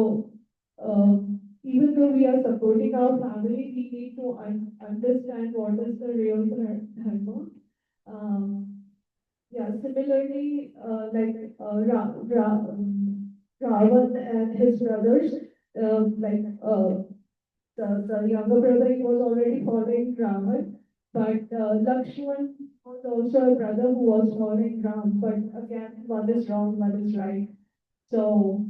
even though we are supporting our family, we need to understand what is the real dharma. Similarly, like Ravan and his brothers, the younger brother, he was already following Ravan, but Lakshman was also a brother who was following Ram, but again, one is wrong, one is right. So,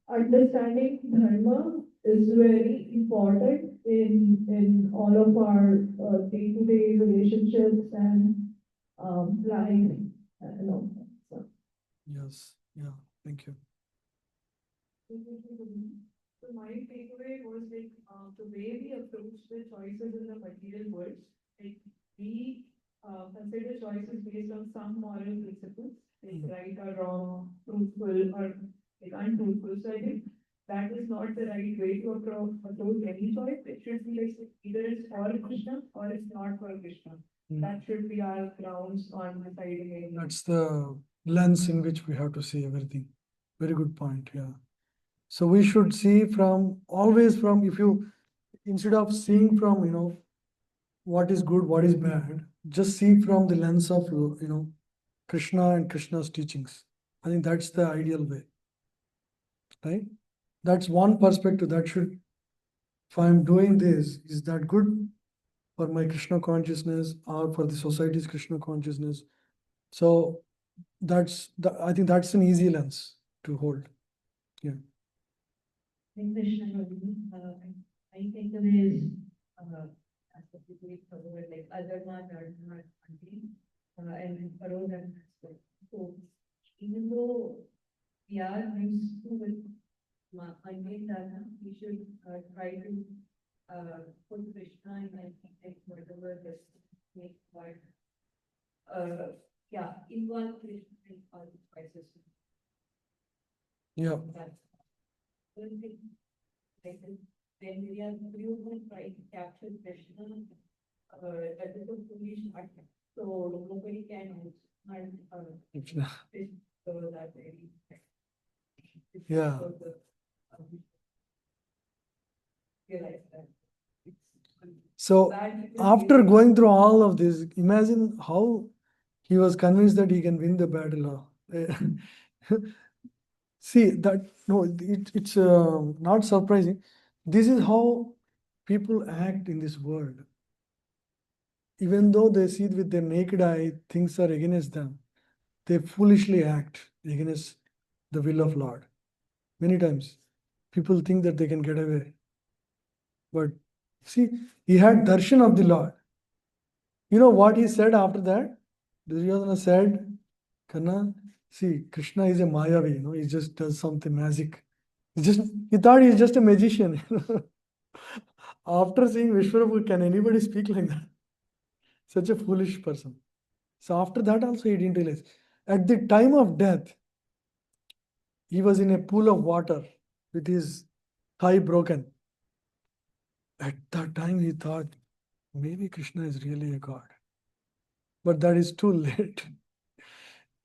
understanding dharma is very important in all of our day-to-day relationships and life. So. Yes, yeah, thank you. So my takeaway was like the way we approach the choices in the material world, like we consider choices based on some moral principles, like right or wrong, truthful or like untruthful. So I think that is not the right way to approach any choice. It should be like either it's for Krishna or it's not for Krishna. That should be our grounds on deciding anything. That's the lens in which we have to see everything. Very good point, yeah. So we should see always from, if you, instead of seeing from, what is good, what is bad, just see from the lens of, Krishna and Krishna's teachings. I think that's the ideal way, right? That's one perspective that should, if I'm doing this, is that good for my Krishna consciousness or for the society's Krishna consciousness? So I think that's an easy lens to hold. Krishna, I think of it is, as the people covered, like Adharma, Dharma, and Parona aspect. So even though we are used to with mundane dharma, we should try to put Krishna in like whatever this make, but involve Krishna in all the spices. Yeah. That's one thing. Like when we are trying to capture Krishna, that is a foolish act. So nobody can that very. Yeah. Realize that. So after going through all of this, imagine how he was convinced that he can win the battle. See that, no, it's not surprising. This is how people act in this world. Even though they see with their naked eye things are against them, they foolishly act against the will of Lord. Many times people think that they can get away. But see, he had darshan of the Lord. You know what he said after that? Duryodhana said, Kanna, see, Krishna is a Mayavi, he just does something magic. He thought he's just a magician. After seeing Vishwarapu, can anybody speak like that? Such a foolish person. So after that also he didn't realize. At the time of death, he was in a pool of water with his thigh broken. At that time he thought, maybe Krishna is really a god. But that is too late.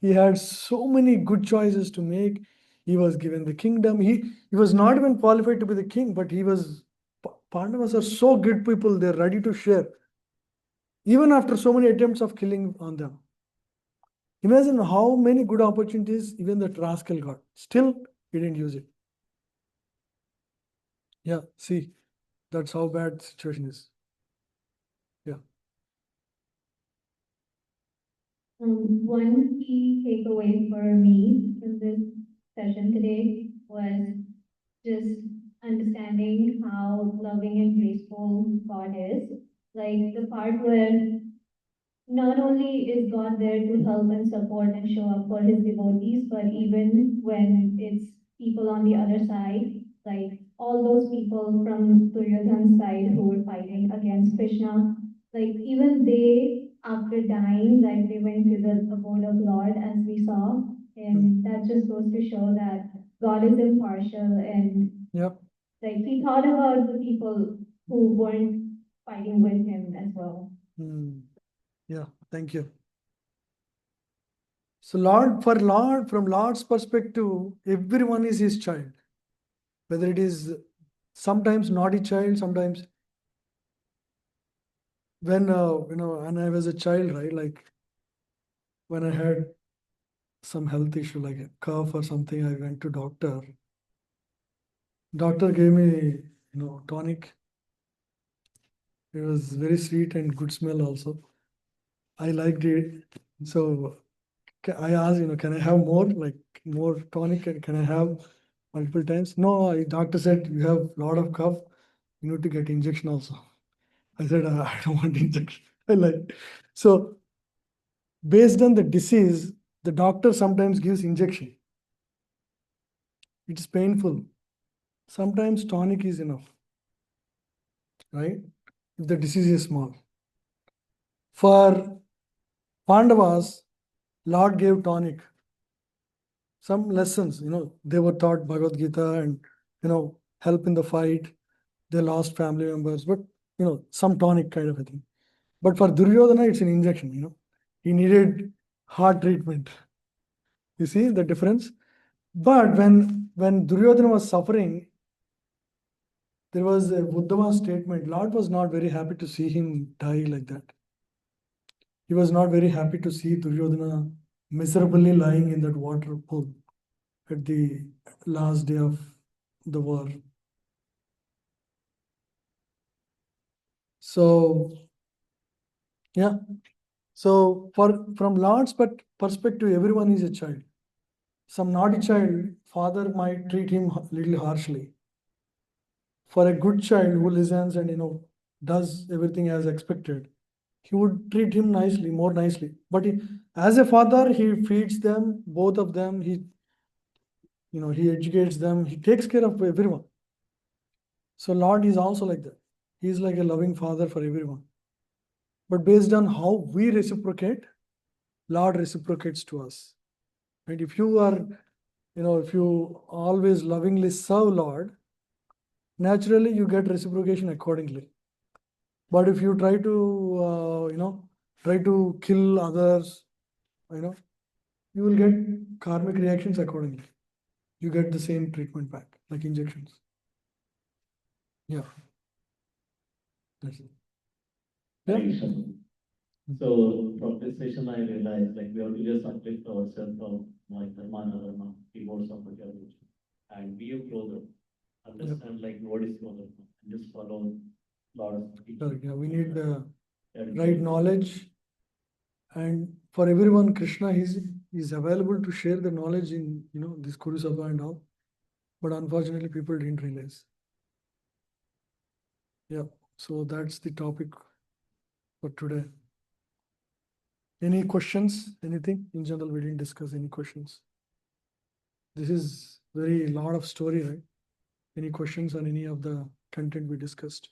He had so many good choices to make. He was given the kingdom. He was not even qualified to be the king, but Pandavas are so good people, they're ready to share. Even after so many attempts of killing on them. Imagine how many good opportunities even that rascal got. Still, he didn't use it. Yeah, see, that's how bad the situation is. Yeah. One key takeaway for me in this session today was just understanding how loving and graceful God is. Like the part where not only is God there to help and support and show up for his devotees, but even when it's people on the other side, like all those people from Duryodhana's side who were fighting against Krishna, like even they, after dying, like they went to the abode of Lord, as we saw, and that just goes to show that God is impartial and Yep. like he thought about the people who weren't fighting with him as well. Yeah, thank you. So from Lord's perspective, everyone is his child. Whether it is sometimes naughty child, sometimes when when I was a child, right? Like when I had some health issue like a cough or something, I went to doctor. Doctor gave me, tonic. It was very sweet and good smell also. I liked it. So I asked, can I have more, like more tonic? And can I have multiple times? No, doctor said you have a lot of cough. You need to get injection also. I said, I don't want injection. So based on the disease, the doctor sometimes gives injection. It's painful. Sometimes tonic is enough, right? If the disease is small. For Pandavas, Lord gave tonic. Some lessons, they were taught Bhagavad Gita and, help in the fight. They lost family members, but, some tonic kind of a thing. But for Duryodhana, it's an injection, He needed heart treatment. You see the difference? But when Duryodhana was suffering, there was a Uddhava's statement. Lord was not very happy to see him die like that. He was not very happy to see Duryodhana miserably lying in that water pool at the last day of the war. So, yeah. So, from Lord's perspective, everyone is a child. Some naughty child, father might treat him a little harshly. For a good child who listens and does everything as expected, he would treat him nicely, more nicely. But as a father, he feeds them, both of them. He educates them. He takes care of everyone. So Lord is also like that. He is like a loving father for everyone. But based on how we reciprocate, Lord reciprocates to us. Right? If you always lovingly serve Lord, naturally you get reciprocation accordingly. But if you try to kill others, you will get karmic reactions accordingly. You get the same treatment back, like injections. Yeah. That's it. Yeah. Thank you, sir. So from this session, I realized like we have to just uplift ourselves from like dharma and adharma, keyboards of the and be a closer. Understand like what is closer and just follow lot of Correct. Yeah, we need the that right knowledge, and for everyone, Krishna is available to share the knowledge in this Kurukshetra and all, but unfortunately, people didn't realize. Yeah. So that's the topic for today. Any questions? Anything in general? We didn't discuss any questions. This is very lot of story, right? Any questions on any of the content we discussed?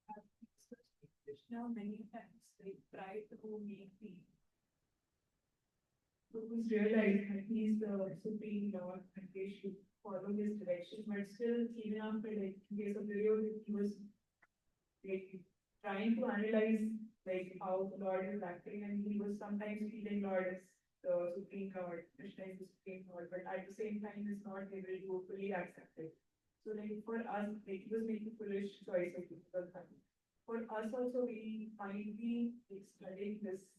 I've discussed with Krishna many times, like try to make the who's realized that he's the supreme lord and they should follow his direction, but still, even after like in case of Duryodhana, he was like trying to analyze like how the Lord is acting, and he was sometimes feeling Lord is the supreme lord, Krishna is the supreme lord, but at the same time is not able to fully accept it. So like for us, like he was making foolish choices because of that. For us also, we might be like, studying this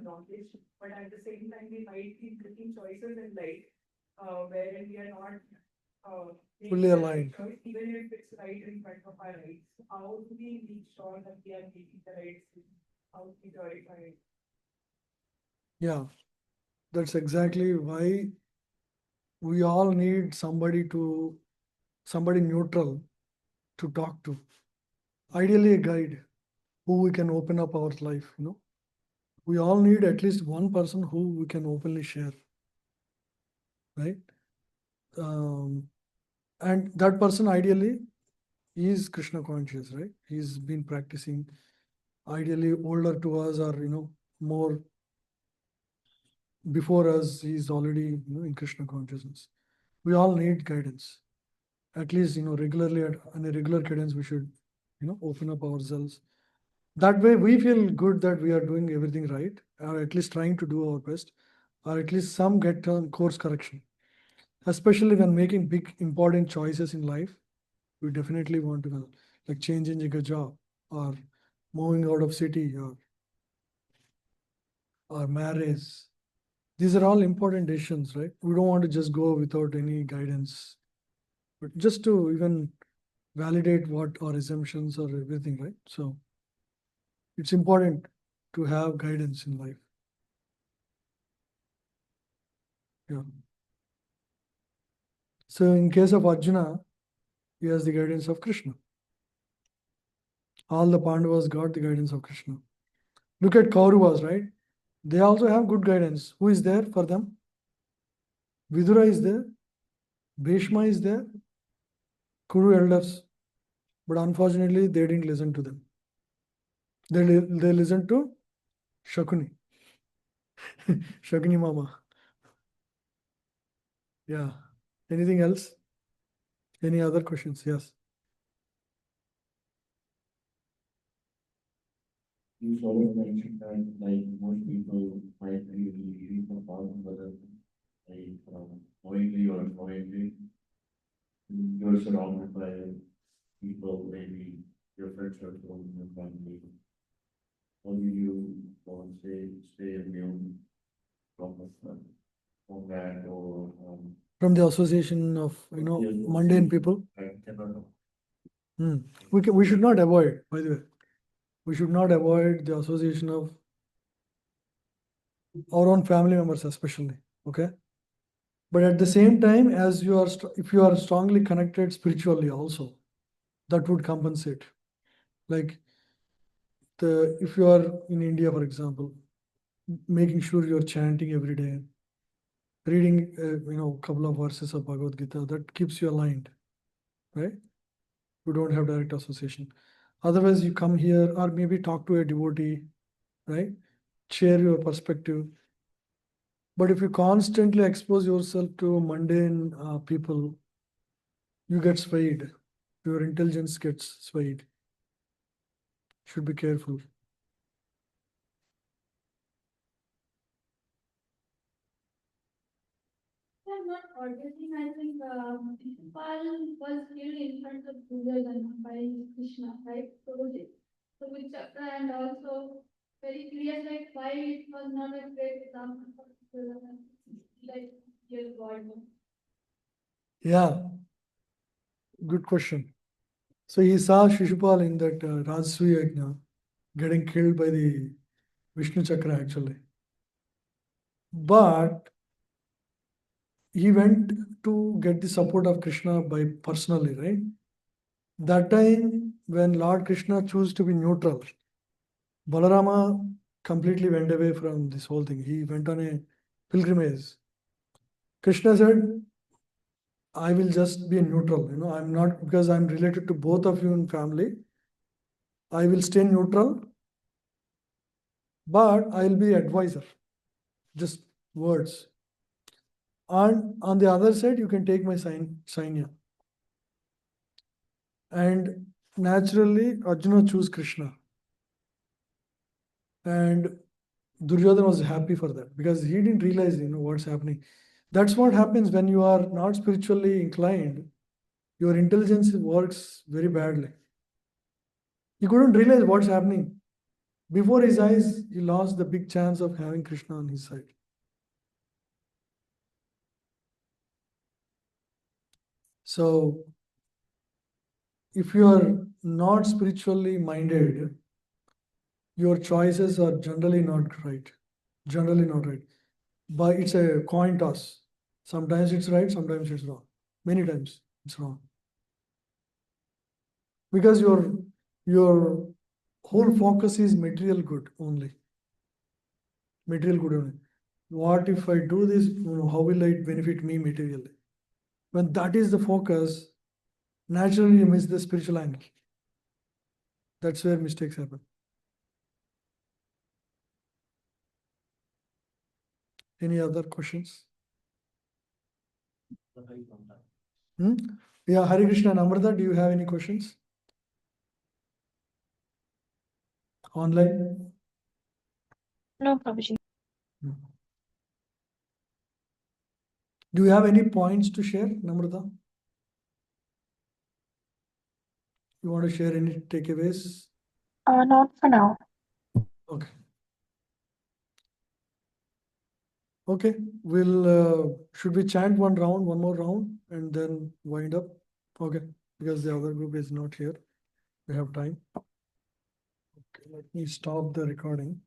knowledge, but at the same time, we might be making choices in life wherein we are not making Fully the right aligned. choice, even if it's right in front of our eyes. So how do we make sure that we are making the right decision? How do we glorify it? Yeah, that's exactly why we all need somebody neutral to talk to. Ideally, a guide who we can open up our life. We all need at least one person who we can openly share, right? And that person ideally is Krishna conscious, right? He's been practicing, ideally older to us, or more before us. He's already in Krishna consciousness. We all need guidance. At least regularly, on a regular cadence, we should open up ourselves. That way we feel good that we are doing everything right, or at least trying to do our best, or at least some get course correction. Especially when making big important choices in life, we definitely want to like changing a job, or moving out of city, or marriage. These are all important decisions, right? We don't want to just go without any guidance, but just to even validate what our assumptions or everything, right? So it's important to have guidance in life. Yeah. So in case of Arjuna, he has the guidance of Krishna. All the Pandavas got the guidance of Krishna. Look at Kauravas, right? They also have good guidance. Who is there for them? Vidura is there. Bhishma is there. Kuru elders. But unfortunately, they didn't listen to them. They listened to Shakuni. Shakuni Mama. Yeah. Anything else? Any other questions? Yes. You sort of mentioned that like most people might be reading from thousands of other like, knowingly or unknowingly, you're surrounded by people, maybe your friends are from your family. How do you stay immune from from that or From the association of, Yes. mundane people. I cannot know. We should not avoid, by the way, we should not avoid the association of our own family members, especially. Okay. But at the same time, as you are, if you are strongly connected spiritually, also, that would compensate. Like if you are in India, for example, making sure you're chanting every day, reading, a couple of verses of Bhagavad Gita, that keeps you aligned, right? You don't have direct association. Otherwise, you come here or maybe talk to a devotee, right? Share your perspective. But if you constantly expose yourself to mundane people, you get swayed. Your intelligence gets swayed. Should be careful. I'm not forgetting, I think, Shishupal was killed in front of Duryodhana by Krishna, right? So with Chakra and also very clear, like why it was not a great example for Duryodhana, like your God. Yeah, good question. So he saw Shishupal in that Rajasuya Yajna getting killed by the Vishnu Chakra actually. But he went to get the support of Krishna by personally, right? That time when Lord Krishna chose to be neutral, Balarama completely went away from this whole thing. He went on a pilgrimage. Krishna said, I will just be neutral. I'm not, because I'm related to both of you in family. I will stay neutral, but I'll be advisor. Just words. And on the other side, you can take my Sainya. And naturally, Arjuna chose Krishna. And Duryodhana was happy for that because he didn't realize, what's happening. That's what happens when you are not spiritually inclined. Your intelligence works very badly. He couldn't realize what's happening. Before his eyes, he lost the big chance of having Krishna on his side. So, if you are not spiritually minded, your choices are generally not right. Generally not right. But it's a coin toss. Sometimes it's right, sometimes it's wrong. Many times it's wrong. Because your whole focus is material good only. Material good only. What if I do this? How will it benefit me materially? When that is the focus, naturally you miss the spiritual angle. That's where mistakes happen. Any other questions? Yeah, Hare Krishna and Amrita, do you have any questions? Online? No, Prabhuji. No. Do you have any points to share, Namrata? You want to share any takeaways? Not for now. Okay. Okay, should we chant one more round, and then wind up? Okay, because the other group is not here. We have time. Okay, let me stop the recording.